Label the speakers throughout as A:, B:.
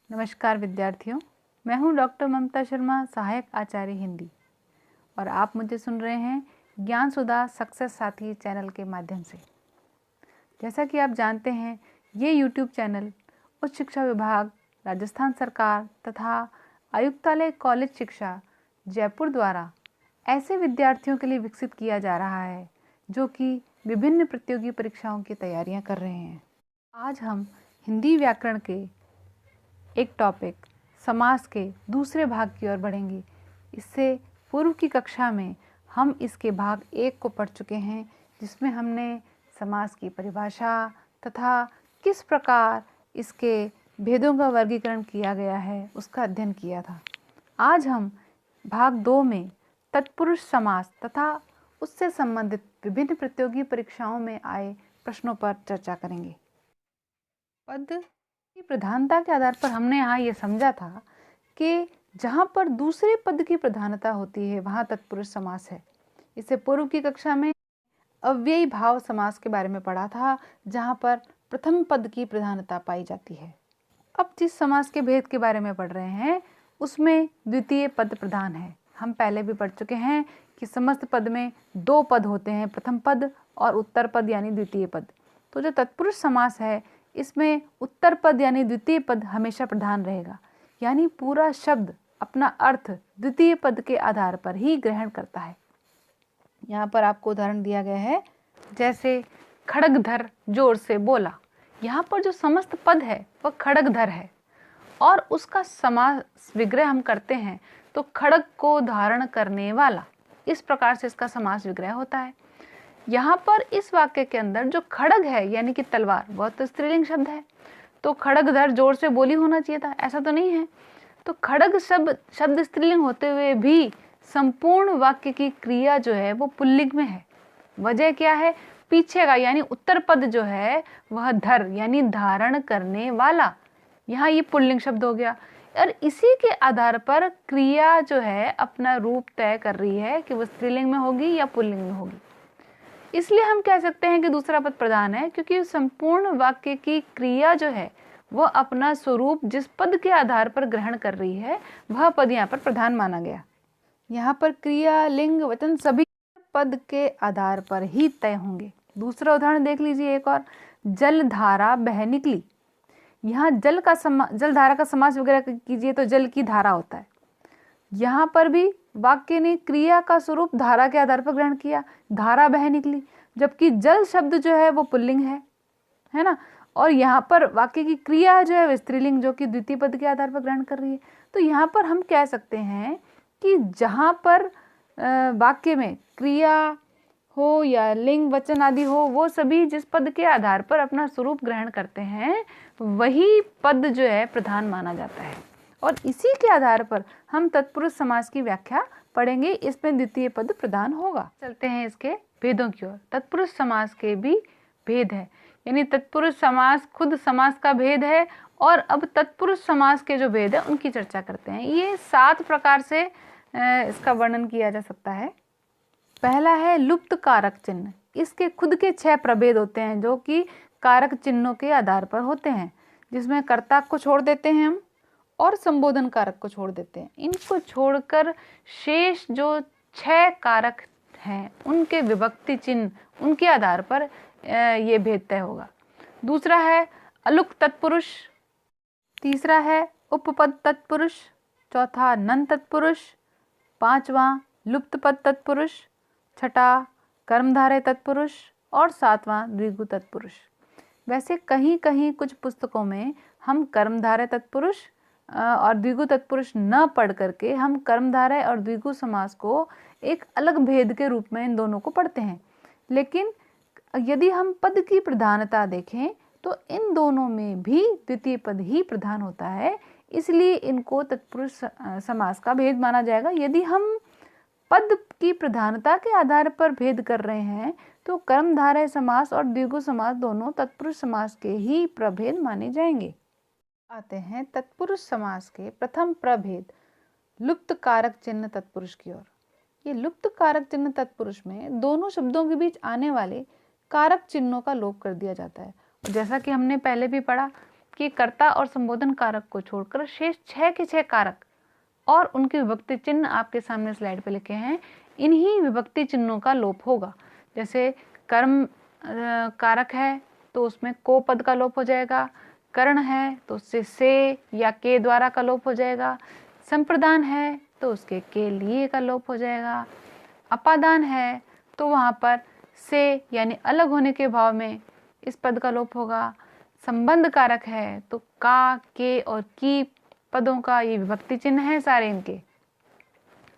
A: नमस्कार विद्यार्थियों, मैं हूं डॉक्टर ममता शर्मा, सहायक आचार्य हिंदी, और आप मुझे सुन रहे हैं ज्ञान सुधा सक्सेस साथी चैनल के माध्यम से। जैसा कि आप जानते हैं, ये यूट्यूब चैनल उच्च शिक्षा विभाग, राजस्थान सरकार तथा आयुक्तालय कॉलेज शिक्षा जयपुर द्वारा ऐसे विद्यार्थियों के लिए विकसित किया जा रहा है जो कि विभिन्न प्रतियोगी परीक्षाओं की तैयारियां कर रहे हैं। आज हम हिंदी व्याकरण के एक टॉपिक समास के दूसरे भाग की ओर बढ़ेंगे। इससे पूर्व की कक्षा में हम इसके भाग 1 को पढ़ चुके हैं, जिसमें हमने समास की परिभाषा तथा किस प्रकार इसके भेदों का वर्गीकरण किया गया है उसका अध्ययन किया था। आज हम भाग 2 में तत्पुरुष समास तथा उससे संबंधित विभिन्न प्रतियोगी परीक्षाओं में आए प्रश्नों पर चर्चा करेंगे। पद की प्रधानता के आधार पर हमने यहाँ ये समझा था कि जहाँ पर दूसरे पद की प्रधानता होती है वहाँ तत्पुरुष समास है। इससे पूर्व की कक्षा में अव्ययी भाव समास के बारे में पढ़ा था, जहाँ पर प्रथम पद की प्रधानता पाई जाती है। अब जिस समास के भेद के बारे में पढ़ रहे हैं उसमें द्वितीय पद प्रधान है। हम पहले भी पढ़ चुके हैं कि समस्त पद में 2 पद होते हैं, प्रथम पद और उत्तर पद यानी द्वितीय पद। तो जो तत्पुरुष समास है इसमें उत्तर पद यानी द्वितीय पद हमेशा प्रधान रहेगा, यानी पूरा शब्द अपना अर्थ द्वितीय पद के आधार पर ही ग्रहण करता है। यहाँ पर आपको उदाहरण दिया गया है, जैसे खड़गधर जोर से बोला। यहाँ पर जो समस्त पद है वह खड़गधर है और उसका समास विग्रह हम करते हैं तो खड़ग को धारण करने वाला, इस प्रकार से इसका समास विग्रह होता है। यहाँ पर इस वाक्य के अंदर जो खड़ग है यानी कि तलवार, वह तो स्त्रीलिंग शब्द है, तो खड़गधर जोर से बोली होना चाहिए था, ऐसा तो नहीं है। तो खड़ग शब्द स्त्रीलिंग होते हुए भी संपूर्ण वाक्य की क्रिया जो है वो पुल्लिंग में है। वजह क्या है? पीछे का यानी उत्तर पद जो है वह धर यानी धारण करने वाला, यहाँ ये पुल्लिंग शब्द हो गया, और इसी के आधार पर क्रिया जो है अपना रूप तय कर रही है कि वह स्त्रीलिंग में होगी या पुल्लिंग में होगी। इसलिए हम कह सकते हैं कि दूसरा पद प्रधान है, क्योंकि संपूर्ण वाक्य की क्रिया जो है वह अपना स्वरूप जिस पद के आधार पर ग्रहण कर रही है वह पद यहाँ पर प्रधान माना गया। यहाँ पर क्रिया, लिंग, वचन सभी पद के आधार पर ही तय होंगे। दूसरा उदाहरण देख लीजिए एक और, जलधारा बह निकली। यहाँ जलधारा का समास वगैरह कीजिए तो जल की धारा होता है। यहाँ पर भी वाक्य ने क्रिया का स्वरूप धारा के आधार पर ग्रहण किया, धारा बह निकली, जबकि जल शब्द जो है वो पुल्लिंग है ना, और यहाँ पर वाक्य की क्रिया जो है स्त्रीलिंग जो कि द्वितीय पद के आधार पर ग्रहण कर रही है। तो यहाँ पर हम कह सकते हैं कि जहाँ पर वाक्य में क्रिया हो या लिंग, वचन आदि हो, वो सभी जिस पद के आधार पर अपना स्वरूप ग्रहण करते हैं वही पद जो है प्रधान माना जाता है, और इसी के आधार पर हम तत्पुरुष समास की व्याख्या पढ़ेंगे। इसमें द्वितीय पद प्रधान होगा। चलते हैं इसके भेदों की ओर। तत्पुरुष समास के भी भेद है, यानी तत्पुरुष समास खुद समास का भेद है, और अब तत्पुरुष समास के जो भेद है उनकी चर्चा करते हैं। ये 7 प्रकार से इसका वर्णन किया जा सकता है। पहला है लुप्त कारक चिन्ह। इसके खुद के 6 प्रभेद होते हैं जो कि कारक चिन्हों के आधार पर होते हैं, जिसमें कर्ता को छोड़ देते हैं हम और संबोधन कारक को छोड़ देते हैं। इनको छोड़कर शेष जो 6 कारक हैं उनके विभक्ति चिन्ह, उनके आधार पर ये भेद तय होगा। दूसरा है अलुक तत्पुरुष, तीसरा है उपपद तत्पुरुष, चौथा नन तत्पुरुष, पांचवा लुप्त पद तत्पुरुष, छठा कर्मधारय तत्पुरुष और सातवां द्विगु तत्पुरुष। वैसे कहीं कहीं कुछ पुस्तकों में हम कर्मधारय तत्पुरुष और द्विगु तत्पुरुष न पढ़ करके हम कर्मधारय और द्विगु समास को एक अलग भेद के रूप में इन दोनों को पढ़ते हैं। लेकिन यदि हम पद की प्रधानता देखें तो इन दोनों में भी द्वितीय पद ही प्रधान होता है, इसलिए इनको तत्पुरुष समास का भेद माना जाएगा। यदि हम पद की प्रधानता के आधार पर भेद कर रहे हैं तो कर्मधारय समास और द्विगु समास दोनों तत्पुरुष समास के ही प्रभेद माने जाएंगे। आते हैं तत्पुरुष समास के प्रथम प्रभेद लुप्त कारक चिन्ह तत्पुरुष की ओर। ये लुप्त कारक चिन्ह तत्पुरुष में दोनों शब्दों के बीच आने वाले कारक चिन्हों का लोप कर दिया जाता है। जैसा कि हमने पहले भी पढ़ा कि कर्ता और संबोधन कारक को छोड़कर शेष 6 के 6 कारक और उनके विभक्ति चिन्ह आपके सामने स्लाइड पे लिखे हैं, इन्हीं विभक्ति चिन्हों का लोप होगा। जैसे कर्म कारक है तो उसमें को पद का लोप हो जाएगा, करण है तो उससे से या के द्वारा का लोप हो जाएगा, संप्रदान है तो उसके के लिए का लोप हो जाएगा, अपादान है तो वहाँ पर से यानी अलग होने के भाव में इस पद का लोप होगा, संबंध कारक है तो का, के और की पदों का ये विभक्ति चिन्ह है सारे इनके,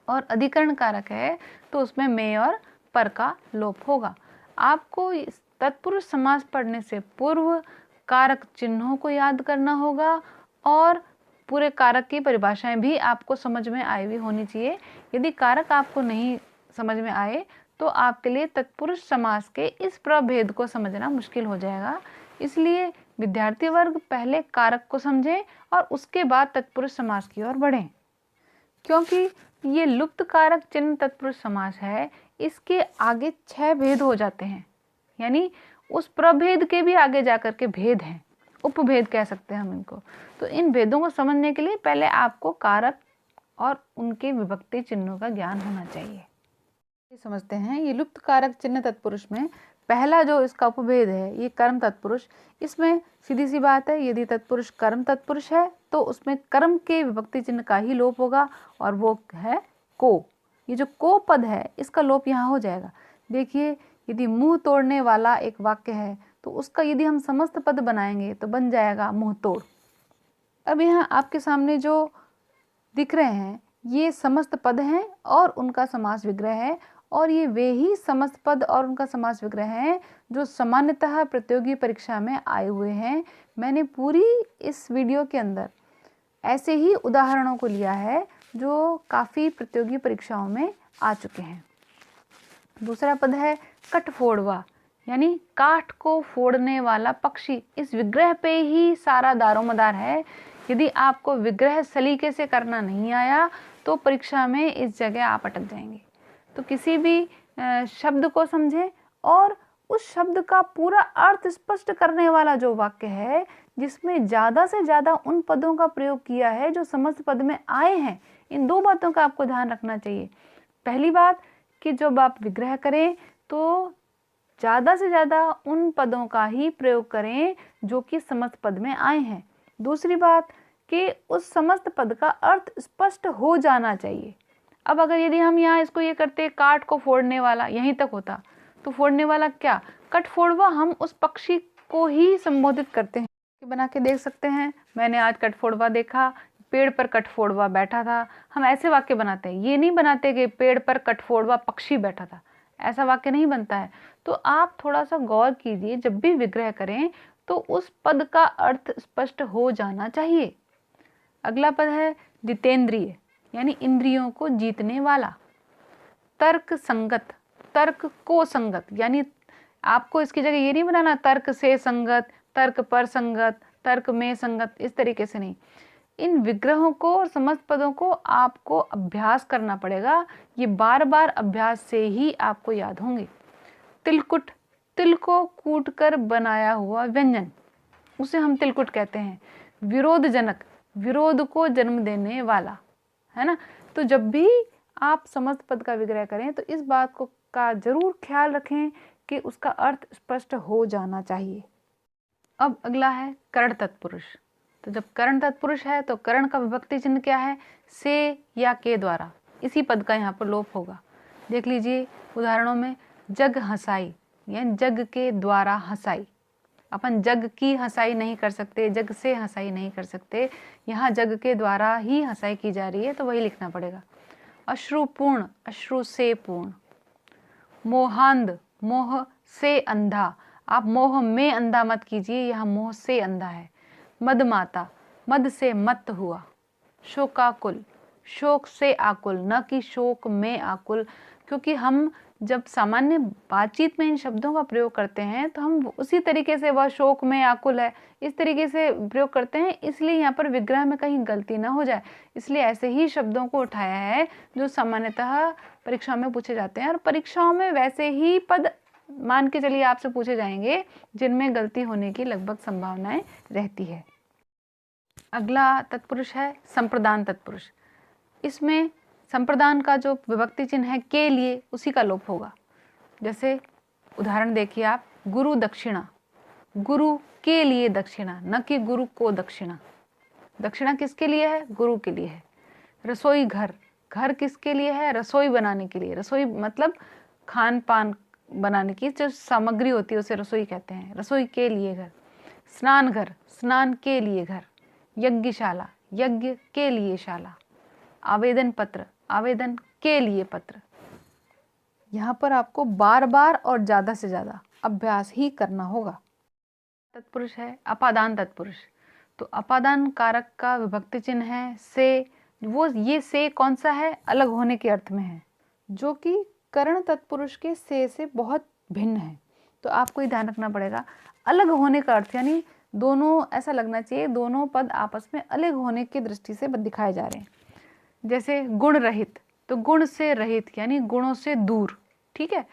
A: और अधिकरण कारक है तो उसमें में और पर का लोप होगा। आपको इस तत्पुरुष समास पढ़ने से पूर्व कारक चिन्हों को याद करना होगा और पूरे कारक की परिभाषाएं भी आपको समझ में आई हुई होनी चाहिए। यदि कारक आपको नहीं समझ में आए तो आपके लिए तत्पुरुष समास के इस प्रभेद को समझना मुश्किल हो जाएगा। इसलिए विद्यार्थी वर्ग पहले कारक को समझें और उसके बाद तत्पुरुष समास की ओर बढ़ें, क्योंकि ये लुप्त कारक चिन्ह तत्पुरुष समास है, इसके आगे 6 भेद हो जाते हैं, यानी उस प्रभेद के भी आगे जाकर के भेद हैं, उपभेद कह सकते हैं हम इनको। तो इन भेदों को समझने के लिए पहले आपको कारक और उनके विभक्ति चिन्हों का ज्ञान होना चाहिए। समझते हैं ये लुप्त कारक चिन्ह तत्पुरुष में पहला जो इसका उपभेद है ये कर्म तत्पुरुष। इसमें सीधी सी बात है, यदि तत्पुरुष कर्म तत्पुरुष है तो उसमें कर्म के विभक्ति चिन्ह का ही लोप होगा और वो है को। ये जो को पद है इसका लोप यहाँ हो जाएगा। देखिए, यदि मुंह तोड़ने वाला एक वाक्य है तो उसका यदि हम समस्त पद बनाएंगे तो बन जाएगा मुंह तोड़। अब यहाँ आपके सामने जो दिख रहे हैं ये समस्त पद हैं और उनका समास विग्रह है, और ये वे ही समस्त पद और उनका समास विग्रह हैं जो सामान्यतः प्रतियोगी परीक्षा में आए हुए हैं। मैंने पूरी इस वीडियो के अंदर ऐसे ही उदाहरणों को लिया है जो काफ़ी प्रतियोगी परीक्षाओं में आ चुके हैं। दूसरा पद है कटफोड़वा, यानी काठ को फोड़ने वाला पक्षी। इस विग्रह पे ही सारा दारोमदार है। यदि आपको विग्रह सलीके से करना नहीं आया तो परीक्षा में इस जगह आप अटक जाएंगे। तो किसी भी शब्द को समझें और उस शब्द का पूरा अर्थ स्पष्ट करने वाला जो वाक्य है जिसमें ज़्यादा से ज़्यादा उन पदों का प्रयोग किया है जो समस्त पद में आए हैं, इन 2 बातों का आपको ध्यान रखना चाहिए। पहली बात कि जब आप विग्रह करें तो ज़्यादा से ज़्यादा उन पदों का ही प्रयोग करें जो कि समस्त पद में आए हैं। दूसरी बात कि उस समस्त पद का अर्थ स्पष्ट हो जाना चाहिए। अब अगर यदि हम यहाँ इसको ये करते काठ को फोड़ने वाला यहीं तक होता तो फोड़ने वाला क्या, कटफोड़वा, हम उस पक्षी को ही संबोधित करते हैं। बना के देख सकते हैं, मैंने आज कटफोड़वा देखा, पेड़ पर कटफोड़वा बैठा था। हम ऐसे वाक्य बनाते हैं, ये नहीं बनाते कि पेड़ पर कटफोड़वा पक्षी बैठा था, ऐसा वाक्य नहीं बनता है। तो आप थोड़ा सा गौर कीजिए, जब भी विग्रह करें तो उस पद का अर्थ स्पष्ट हो जाना चाहिए। अगला पद है जितेंद्रिय, यानी इंद्रियों को जीतने वाला। तर्क संगत, तर्क को संगत, यानी आपको इसकी जगह ये नहीं बनाना तर्क से संगत, तर्क पर संगत, तर्क में संगत, इस तरीके से नहीं। इन विग्रहों को और समस्त पदों को आपको अभ्यास करना पड़ेगा। ये बार बार अभ्यास से ही आपको याद होंगे। तिलकुट, तिल को कूट कर बनाया हुआ व्यंजन, उसे हम तिलकुट कहते हैं। विरोधजनक, विरोध को जन्म देने वाला, है ना। तो जब भी आप समस्त पद का विग्रह करें तो इस बात को का जरूर ख्याल रखें कि उसका अर्थ स्पष्ट हो जाना चाहिए। अब अगला है करण तत्पुरुष। तो जब करण तत्पुरुष है तो करण का विभक्ति चिन्ह क्या है, से या के द्वारा। इसी पद का यहाँ पर लोप होगा। देख लीजिए उदाहरणों में, जग हंसाई, यानी जग के द्वारा हंसाई। अपन जग की हंसाई नहीं कर सकते, जग से हंसाई नहीं कर सकते, यहाँ जग के द्वारा ही हंसाई की जा रही है तो वही लिखना पड़ेगा। अश्रुपूर्ण, अश्रु से पूर्ण। मोहांध, मोह से अंधा। आप मोह में अंधा मत कीजिए, यहाँ मोह से अंधा है। मदमाता, मद से मत हुआ। शोकाकुल, शोक से आकुल, न कि शोक में आकुल। क्योंकि हम जब सामान्य बातचीत में इन शब्दों का प्रयोग करते हैं तो हम उसी तरीके से, वह शोक में आकुल है, इस तरीके से प्रयोग करते हैं, इसलिए यहाँ पर विग्रह में कहीं गलती ना हो जाए, इसलिए ऐसे ही शब्दों को उठाया है जो सामान्यतः परीक्षा में पूछे जाते हैं। और परीक्षाओं में वैसे ही पद मान के चलिए आपसे पूछे जाएंगे जिनमें गलती होने की लगभग संभावनाएं रहती है। अगला तत्पुरुष है संप्रदान तत्पुरुष। इसमें संप्रदान का जो विभक्ति चिन्ह है के लिए, उसी का लोप होगा। जैसे उदाहरण देखिए आप, गुरु दक्षिणा, गुरु के लिए दक्षिणा, न कि गुरु को दक्षिणा। दक्षिणा किसके लिए है? गुरु के लिए है। रसोई घर, घर किसके लिए है? रसोई बनाने के लिए। रसोई मतलब खान पान बनाने की जो सामग्री होती है उसे रसोई कहते हैं। रसोई के लिए घर। स्नान घर, स्नान के लिए घर। यज्ञशाला, यज्ञ के लिए शाला। आवेदन पत्र, आवेदन के लिए पत्र। यहाँ पर आपको बार बार और ज़्यादा से ज़्यादा अभ्यास ही करना होगा। तत्पुरुष है अपादान तत्पुरुष। तो अपादान कारक का विभक्ति चिन्ह है से। वो ये से कौन सा है? अलग होने के अर्थ में है, जो कि करण तत्पुरुष के से बहुत भिन्न है। तो आपको ये ध्यान रखना पड़ेगा, अलग होने का अर्थ यानी दोनों, ऐसा लगना चाहिए दोनों पद आपस में अलग होने की दृष्टि से दिखाए जा रहे हैं। जैसे गुण रहित, तो गुण से रहित यानी गुणों से दूर, ठीक है।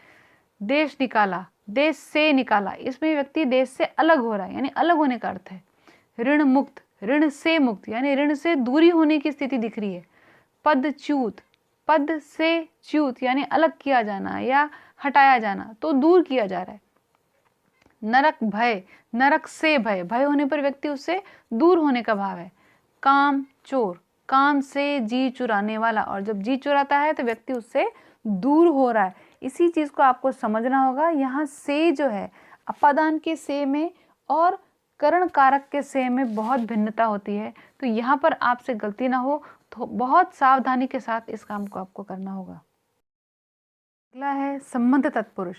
A: देश निकाला, देश से निकाला, इसमें व्यक्ति देश से अलग हो रहा है यानी अलग होने का अर्थ है। ऋण मुक्त, ऋण से मुक्त यानी ऋण से दूरी होने की स्थिति दिख रही है। पदच्युत, पद से च्युत यानी अलग किया जाना या हटाया जाना, तो दूर किया जा रहा है। नरक भय, नरक से भय, भय होने पर व्यक्ति उससे दूर होने का भाव है। काम चोर, काम से जी चुराने वाला, और जब जी चुराता है तो व्यक्ति उससे दूर हो रहा है। इसी चीज को आपको समझना होगा। यहाँ से जो है अपादान के से में और करण कारक के से में बहुत भिन्नता होती है। तो यहाँ पर आपसे गलती ना हो, तो बहुत सावधानी के साथ इस काम को आपको करना होगा। अगला है संबंध तत्पुरुष,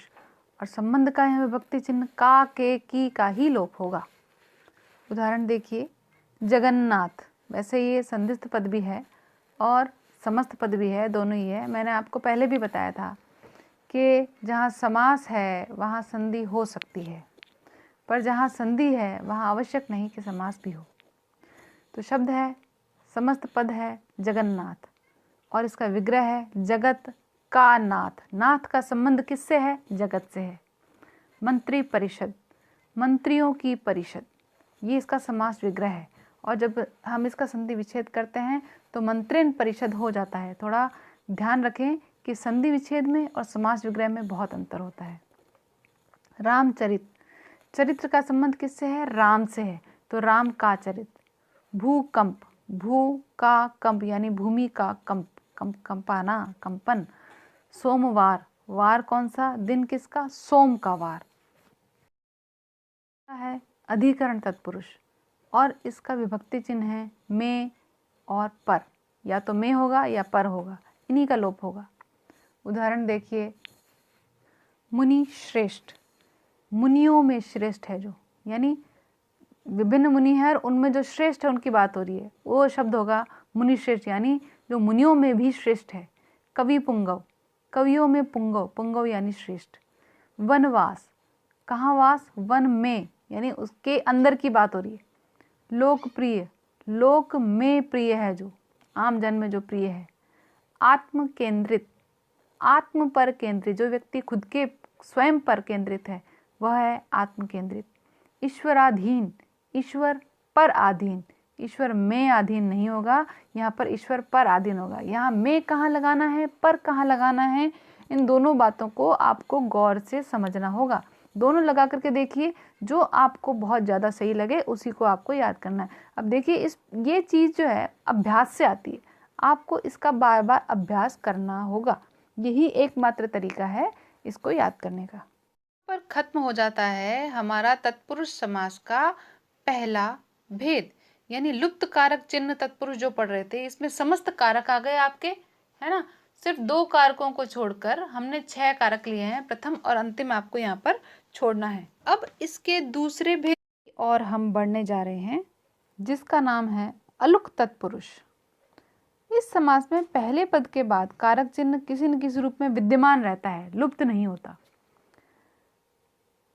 A: और संबंध का यह विभक्ति चिन्ह का, के, की का ही लोप होगा। उदाहरण देखिए, जगन्नाथ, वैसे ये संदिग्ध पद भी है और समस्त पद भी है, दोनों ही है। मैंने आपको पहले भी बताया था कि जहाँ समास है वहाँ संधि हो सकती है, पर जहाँ संधि है वहाँ आवश्यक नहीं कि समास भी हो। तो शब्द है, समस्त पद है जगन्नाथ, और इसका विग्रह है जगत का नाथ। नाथ का संबंध किससे है? जगत से है। मंत्री परिषद, मंत्रियों की परिषद, ये इसका समास विग्रह है। और जब हम इसका संधि विच्छेद करते हैं तो मंत्रिन परिषद हो जाता है। थोड़ा ध्यान रखें कि संधि विच्छेद में और समास विग्रह में बहुत अंतर होता है। रामचरित, चरित्र का संबंध किससे है? राम से है, तो राम का चरित्र। भूकंप, भू का कंप यानी भूमि का कंप, कंपाना, कंपन। सोमवार, वार कौन सा? दिन किसका? सोम का वार है। अधिकरण तत्पुरुष, और इसका विभक्ति चिन्ह है में और पर, या तो में होगा या पर होगा, इन्हीं का लोप होगा। उदाहरण देखिए, मुनि श्रेष्ठ, मुनियों में श्रेष्ठ है जो, यानी विभिन्न मुनि है और उनमें जो श्रेष्ठ है उनकी बात हो रही है, वो शब्द होगा मुनि श्रेष्ठ, यानी जो मुनियों में भी श्रेष्ठ है। कवि पुंगव, कवियों में पुंगव, पुंगव यानी श्रेष्ठ। वनवास, कहाँ वास? वन में, यानी उसके अंदर की बात हो रही है। लोकप्रिय, लोक में प्रिय है जो, आम जन में जो प्रिय है। आत्म केंद्रित, आत्म पर केंद्रित, जो व्यक्ति खुद के स्वयं पर केंद्रित है वह है आत्म केंद्रित। ईश्वराधीन, ईश्वर पर अधीन, ईश्वर में अधीन नहीं होगा, यहाँ पर ईश्वर पर अधीन होगा। यहाँ में कहाँ लगाना है, पर कहाँ लगाना है, इन दोनों बातों को आपको गौर से समझना होगा। दोनों लगा करके देखिए, जो आपको बहुत ज़्यादा सही लगे उसी को आपको याद करना है। अब देखिए, ये चीज़ जो है अभ्यास से आती है, आपको इसका बार बार अभ्यास करना होगा। यही एकमात्र तरीका है इसको याद करने का। पर खत्म हो जाता है हमारा तत्पुरुष समास का पहला भेद, यानी लुप्त कारक चिन्ह तत्पुरुष जो पढ़ रहे थे, इसमें समस्त कारक आ गए आपके, है ना। सिर्फ 2 कारकों को छोड़कर हमने 6 कारक लिए हैं, प्रथम और अंतिम आपको यहाँ पर छोड़ना है। अब इसके दूसरे भेद और हम बढ़ने जा रहे हैं, जिसका नाम है अलुक तत्पुरुष। इस समास में पहले पद के बाद कारक चिन्ह किसी न किसी रूप में विद्यमान रहता है, लुप्त नहीं होता।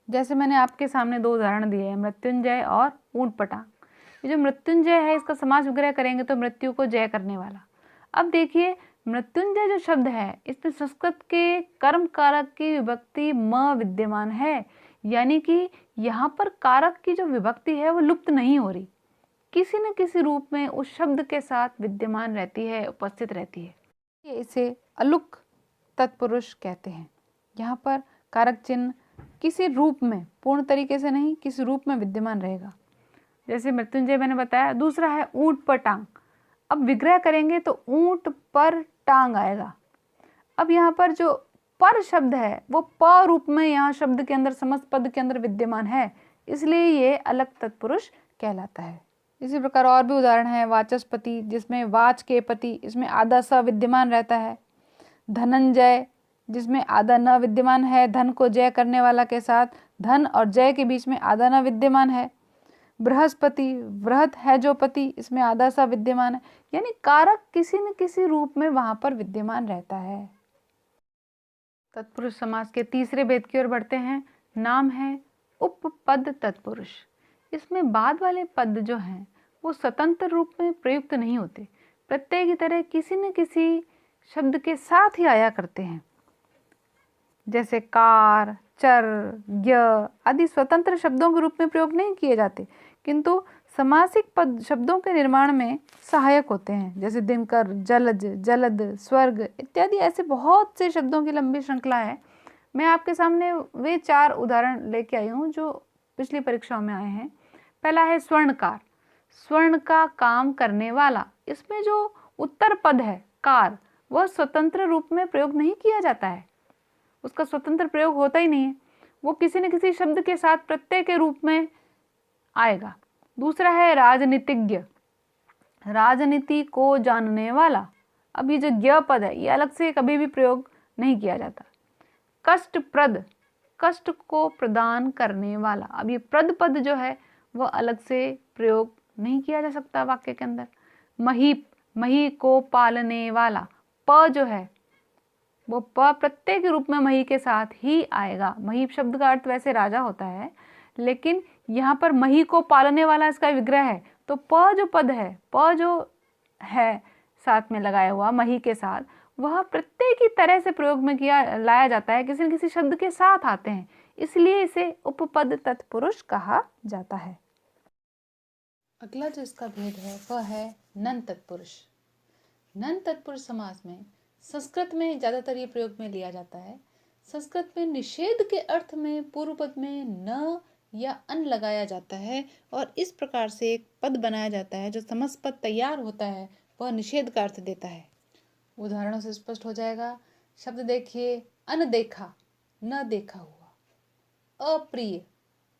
A: जैसे मैंने आपके सामने 2 उदाहरण दिए हैं, मृत्युंजय और ऊंटपटांग। ये जो मृत्युंजय है इसका समास विग्रह करेंगे तो मृत्यु को जय करने वाला। अब देखिए, मृत्युंजय जो शब्द है इसमें संस्कृत के कर्म कारक की विभक्ति म विद्यमान है, यानी कि यहाँ पर कारक की जो विभक्ति है वो लुप्त नहीं हो रही। किसी न किसी रूप में उस शब्द के साथ विद्यमान रहती है, उपस्थित रहती है। इसे अलुक तत्पुरुष कहते हैं। यहाँ पर कारक चिन्ह किसी रूप में, पूर्ण तरीके से नहीं, किसी रूप में विद्यमान रहेगा। जैसे मृत्युंजय मैंने बताया। दूसरा है ऊंट पर टांग। अब विग्रह करेंगे तो ऊंट पर टांग आएगा। अब यहाँ पर जो पर शब्द है वो प रूप में यहाँ शब्द के अंदर, समस्त पद के अंदर विद्यमान है, इसलिए ये अलग तत्पुरुष कहलाता है। इसी प्रकार और भी उदाहरण है। वाचस्पति, जिसमें वाच के पति, इसमें आधा स विद्यमान रहता है। धनंजय, जिसमें आधा न विद्यमान है, धन को जय करने वाला के साथ धन और जय के बीच में आधा न विद्यमान है। बृहस्पति, वृहत है जो पति, इसमें आधा सा विद्यमान है। यानी कारक किसी न किसी रूप में वहां पर विद्यमान रहता है। तत्पुरुष समास के तीसरे भेद की ओर बढ़ते हैं। नाम है उपपद तत्पुरुष। इसमें बाद वाले पद जो हैं वो स्वतंत्र रूप में प्रयुक्त नहीं होते, प्रत्यय की तरह किसी न किसी शब्द के साथ ही आया करते हैं। जैसे कार, चर, य आदि स्वतंत्र शब्दों के रूप में प्रयोग नहीं किए जाते, किंतु समासिक पद शब्दों के निर्माण में सहायक होते हैं। जैसे दिनकर, जलज, जलद, स्वर्ग इत्यादि ऐसे बहुत से शब्दों की लंबी श्रृंखला है। मैं आपके सामने वे 4 उदाहरण लेके आई हूँ जो पिछली परीक्षाओं में आए हैं। पहला है स्वर्णकार, स्वर्ण का काम करने वाला। इसमें जो उत्तर पद है कार, वह स्वतंत्र रूप में प्रयोग नहीं किया जाता है, उसका स्वतंत्र प्रयोग होता ही नहीं है, वो किसी न किसी शब्द के साथ प्रत्यय के रूप में आएगा। दूसरा है राजनीतिज्ञ, राजनीति को जानने वाला। अब ये जो ज्ञ पद है ये अलग से कभी भी प्रयोग नहीं किया जाता। कष्टप्रद, कष्ट को प्रदान करने वाला। अब ये प्रद पद जो है वह अलग से प्रयोग नहीं किया जा सकता वाक्य के अंदर। महीप, मही को पालने वाला। प जो है वो प प्रत्यय के रूप में मही के साथ ही आएगा। महीप शब्द का अर्थ वैसे राजा होता है, लेकिन यहाँ पर मही को पालने वाला इसका विग्रह है, तो प जो पद है, प जो है साथ में लगाया हुआ मही के साथ, वह प्रत्यय की तरह से प्रयोग में लाया जाता है, किसी न किसी शब्द के साथ आते हैं, इसलिए इसे उपपद तत्पुरुष कहा जाता है। अगला जो इसका भेद है वह है नन तत्पुरुष। नन तत्पुरुष समास में संस्कृत में ज़्यादातर ये प्रयोग में लिया जाता है। संस्कृत में निषेध के अर्थ में पूर्व पद में न या अन लगाया जाता है और इस प्रकार से एक पद बनाया जाता है जो समस्त पद तैयार होता है वह निषेध का अर्थ देता है। उदाहरणों से स्पष्ट हो जाएगा। शब्द देखिए, अनदेखा, न देखा हुआ। अप्रिय,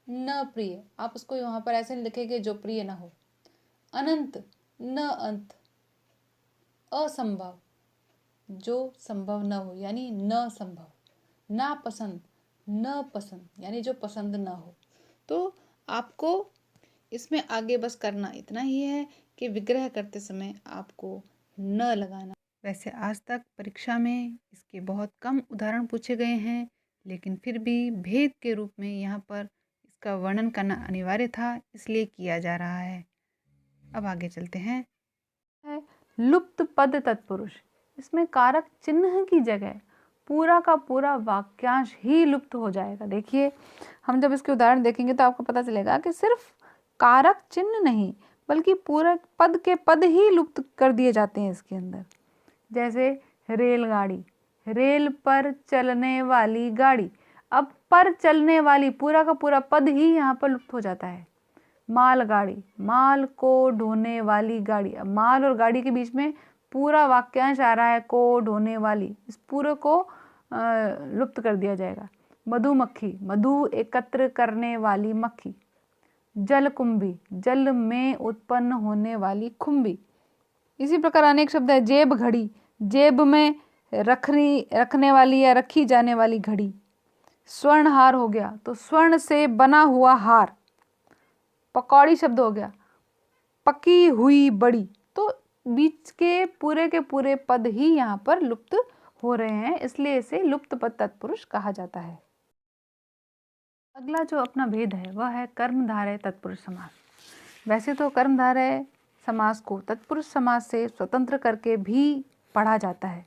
A: न प्रिय, आप उसको यहाँ पर ऐसे लिखेंगे जो प्रिय न हो। अनंत, न अंत। असंभव, जो संभव न हो यानी न संभव। नापसंद, न पसंद यानी जो पसंद न हो। तो आपको इसमें आगे बस करना इतना ही है कि विग्रह करते समय आपको न लगाना। वैसे आज तक परीक्षा में इसके बहुत कम उदाहरण पूछे गए हैं, लेकिन फिर भी भेद के रूप में यहाँ पर इसका वर्णन करना अनिवार्य था, इसलिए किया जा रहा है। अब आगे चलते हैं। लुप्त पद तत्पुरुष। इसमें कारक चिन्ह की जगह पूरा का पूरा वाक्यांश ही लुप्त हो जाएगा। देखिए, हम जब इसके उदाहरण देखेंगे तो आपको पता चलेगा कि सिर्फ कारक चिन्ह नहीं बल्कि पूरा पद के पद ही लुप्त कर दिए जाते हैं इसके अंदर। जैसे रेलगाड़ी, रेल पर चलने वाली गाड़ी। अब पर चलने वाली पूरा का पूरा पद ही यहाँ पर लुप्त हो जाता है। मालगाड़ी, माल को ढोने वाली गाड़ी। अब माल और गाड़ी के बीच में पूरा वाक्यांश आ रहा है को ढोने वाली, इस पूरे को लुप्त कर दिया जाएगा। मधुमक्खी, मधु एकत्र करने वाली मक्खी। जलकुंभी, जल में उत्पन्न होने वाली खुंबी। इसी प्रकार अनेक शब्द है। जेब घड़ी, जेब में रखने वाली या रखी जाने वाली घड़ी। स्वर्ण हार हो गया तो स्वर्ण से बना हुआ हार। पकौड़ी शब्द हो गया, पकी हुई बड़ी। तो बीच के पूरे पद ही यहाँ पर लुप्त हो रहे हैं, इसलिए इसे लुप्त पद तत्पुरुष कहा जाता है। अगला जो अपना भेद है वह है कर्मधारय तत्पुरुष समास। वैसे तो कर्मधारय समास को तत्पुरुष समास से स्वतंत्र करके भी पढ़ा जाता है,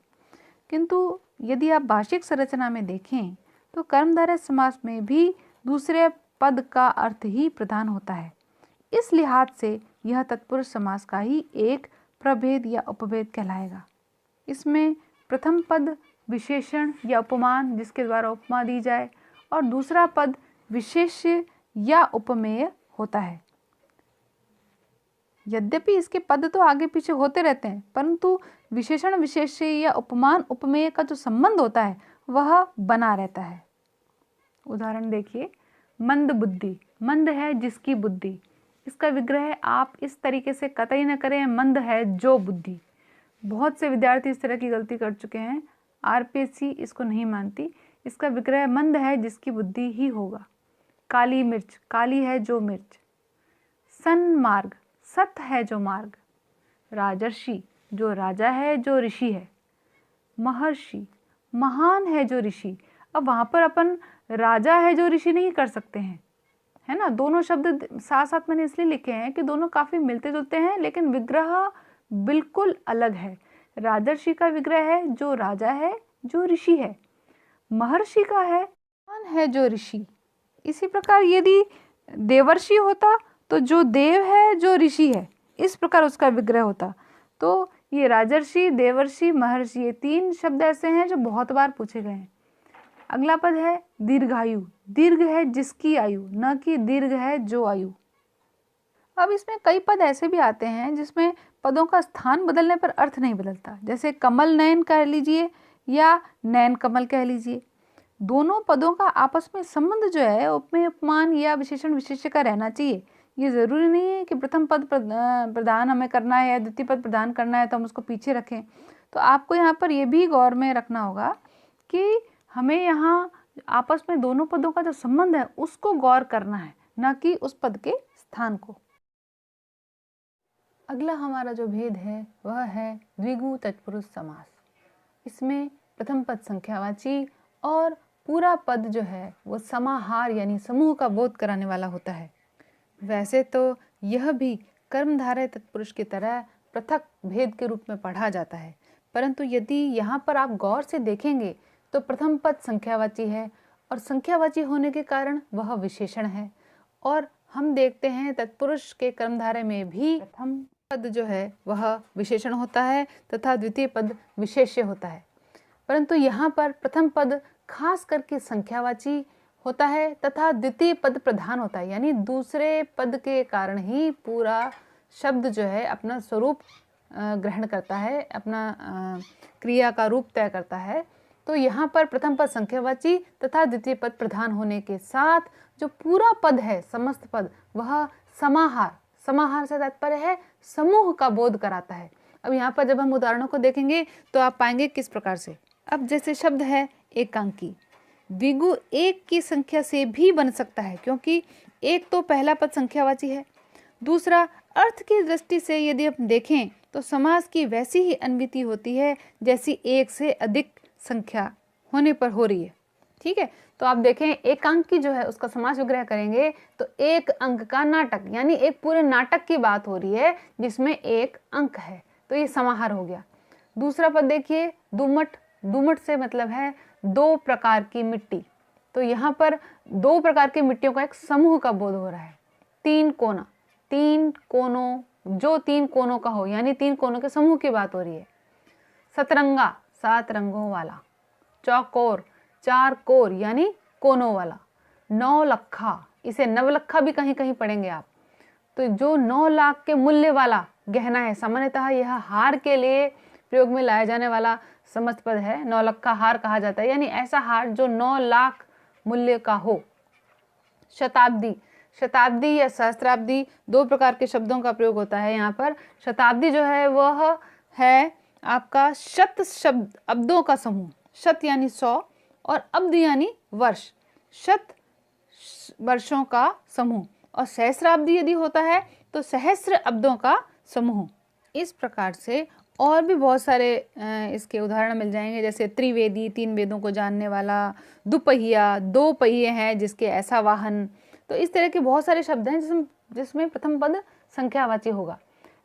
A: किंतु यदि आप भाषिक संरचना में देखें तो कर्मधारय समास में भी दूसरे पद का अर्थ ही प्रधान होता है। इस लिहाज से यह तत्पुरुष समास का ही एक प्रभेद या उपभेद कहलाएगा। इसमें प्रथम पद विशेषण या उपमान जिसके द्वारा उपमा दी जाए और दूसरा पद विशेष्य या उपमेय होता है। यद्यपि इसके पद तो आगे पीछे होते रहते हैं, परंतु विशेषण विशेष्य या उपमान उपमेय का जो संबंध होता है वह बना रहता है। उदाहरण देखिए, मंद बुद्धि, मंद है जिसकी बुद्धि, इसका विग्रह आप इस तरीके से कतई न करें, मंद है जो बुद्धि। बहुत से विद्यार्थी इस तरह की गलती कर चुके हैं, आरपीएससी इसको नहीं मानती। इसका विग्रह मंद है जिसकी बुद्धि ही होगा। काली मिर्च, काली है जो मिर्च। सन्मार्ग, सत है जो मार्ग। राजर्षि, जो राजा है जो ऋषि है। महर्षि, महान है जो ऋषि। अब वहाँ पर अपन राजा है जो ऋषि नहीं कर सकते हैं, है ना। दोनों शब्द साथ साथ मैंने इसलिए लिखे हैं कि दोनों काफ़ी मिलते जुलते हैं, लेकिन विग्रह बिल्कुल अलग है। राजर्षि का विग्रह है जो राजा है जो ऋषि है। महर्षि का है महान है जो ऋषि। इसी प्रकार यदि देवर्षि होता तो जो देव है जो ऋषि है, इस प्रकार उसका विग्रह होता। तो ये राजर्षि, देवर्षि, महर्षि, ये तीन शब्द ऐसे हैं जो बहुत बार पूछे गए हैं। अगला पद है दीर्घायु, दीर्घ है जिसकी आयु, न कि दीर्घ है जो आयु। अब इसमें कई पद ऐसे भी आते हैं जिसमें पदों का स्थान बदलने पर अर्थ नहीं बदलता, जैसे कमल नयन कह लीजिए या नयन कमल कह लीजिए। दोनों पदों का आपस में संबंध जो है उपमेय उपमान या विशेषण विशेष्य का रहना चाहिए। ये ज़रूरी नहीं है कि प्रथम पद प्रदान हमें करना है या द्वितीय पद प्रदान करना है तो हम उसको पीछे रखें। तो आपको यहाँ पर ये भी गौर में रखना होगा कि हमें यहाँ आपस में दोनों पदों का जो संबंध है उसको गौर करना है, न कि उस पद के स्थान को। अगला हमारा जो भेद है वह है द्विगु तत्पुरुष समास। इसमें प्रथम पद संख्यावाची और पूरा पद जो है वो समाहार यानी समूह का बोध कराने वाला होता है। वैसे तो यह भी कर्मधारय तत्पुरुष की तरह पृथक भेद के रूप में पढ़ा जाता है, परंतु यदि यहाँ पर आप गौर से देखेंगे तो प्रथम पद संख्यावाची है और संख्यावाची होने के कारण वह विशेषण है। और हम देखते हैं तत्पुरुष के कर्मधारय में भी प्रथम पद जो है वह विशेषण होता है तथा द्वितीय पद विशेष्य होता है, परंतु यहाँ पर प्रथम पद खास करके संख्यावाची होता है तथा द्वितीय पद प्रधान होता है, यानी दूसरे पद के कारण ही पूरा शब्द जो है अपना स्वरूप ग्रहण करता है, अपना क्रिया का रूप तय करता है। तो यहाँ पर प्रथम पद संख्यावाची तथा द्वितीय पद प्रधान होने के साथ जो पूरा पद है, समस्त पद, वह समाहार, समाहार से तात्पर्य है समूह का बोध कराता है। अब यहाँ पर जब हम उदाहरणों को देखेंगे तो आप पाएंगे किस प्रकार से। अब जैसे शब्द है एकांकी, द्विगु एक की संख्या से भी बन सकता है, क्योंकि एक तो पहला पद संख्यावाची है। दूसरा, अर्थ की दृष्टि से यदि हम देखें तो समास की वैसी ही अन्विति होती है जैसी एक से अधिक संख्या होने पर हो रही है। ठीक है, तो आप देखें एकांकी जो है उसका समास विग्रह करेंगे तो एक अंक का नाटक, यानी एक पूरे नाटक की बात हो रही है जिसमें एक अंक है, तो ये समाहार हो गया। दूसरा पद देखिए दुमट, दुमट से मतलब है दो प्रकार की मिट्टी, तो यहाँ पर दो प्रकार की मिट्टियों का एक समूह का बोध हो रहा है। तीन कोना, तीन कोनों, जो तीन कोनों का हो, यानी तीन कोनों के समूह की बात हो रही है। सतरंगा, सात रंगों वाला। चौकोर, चार कोर यानी कोनों वाला। नौलखा, इसे नवलखा भी कहीं कहीं पढ़ेंगे आप, तो जो 9 लाख के मूल्य वाला गहना है, सामान्यतः यह हार के लिए प्रयोग में लाया जाने वाला समस्त पद है, नौलखा हार कहा जाता है, यानी ऐसा हार जो 9 लाख मूल्य का हो। शताब्दी, शताब्दी या सहस्त्राब्दी दो प्रकार के शब्दों का प्रयोग होता है यहाँ पर। शताब्दी जो है वह है आपका शत शब्द अब्दों का समूह, शत यानी 100 और अब्द यानी वर्ष, शत वर्षों का समूह। और सहस्राब्दी यदि होता है तो सहस्र अब्दों का समूह। इस प्रकार से और भी बहुत सारे इसके उदाहरण मिल जाएंगे, जैसे त्रिवेदी, 3 वेदों को जानने वाला। दुपहिया, 2 पहिए हैं जिसके ऐसा वाहन। तो इस तरह के बहुत सारे शब्द हैं जिसमें प्रथम पद संख्यावाची होगा।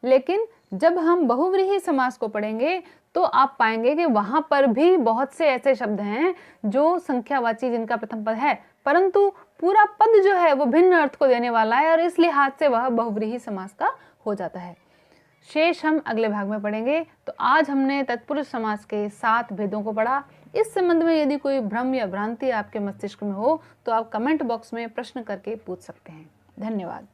A: लेकिन जब हम बहुव्रीहि समास को पढ़ेंगे तो आप पाएंगे कि वहां पर भी बहुत से ऐसे शब्द हैं जो संख्यावाची जिनका प्रथम पद है, परंतु पूरा पद जो है वो भिन्न अर्थ को देने वाला है और इस लिहाज से वह बहुव्रीहि समास का हो जाता है। शेष हम अगले भाग में पढ़ेंगे। तो आज हमने तत्पुरुष समास के 7 भेदों को पढ़ा। इस संबंध में यदि कोई भ्रम या भ्रांति आपके मस्तिष्क में हो तो आप कमेंट बॉक्स में प्रश्न करके पूछ सकते हैं। धन्यवाद।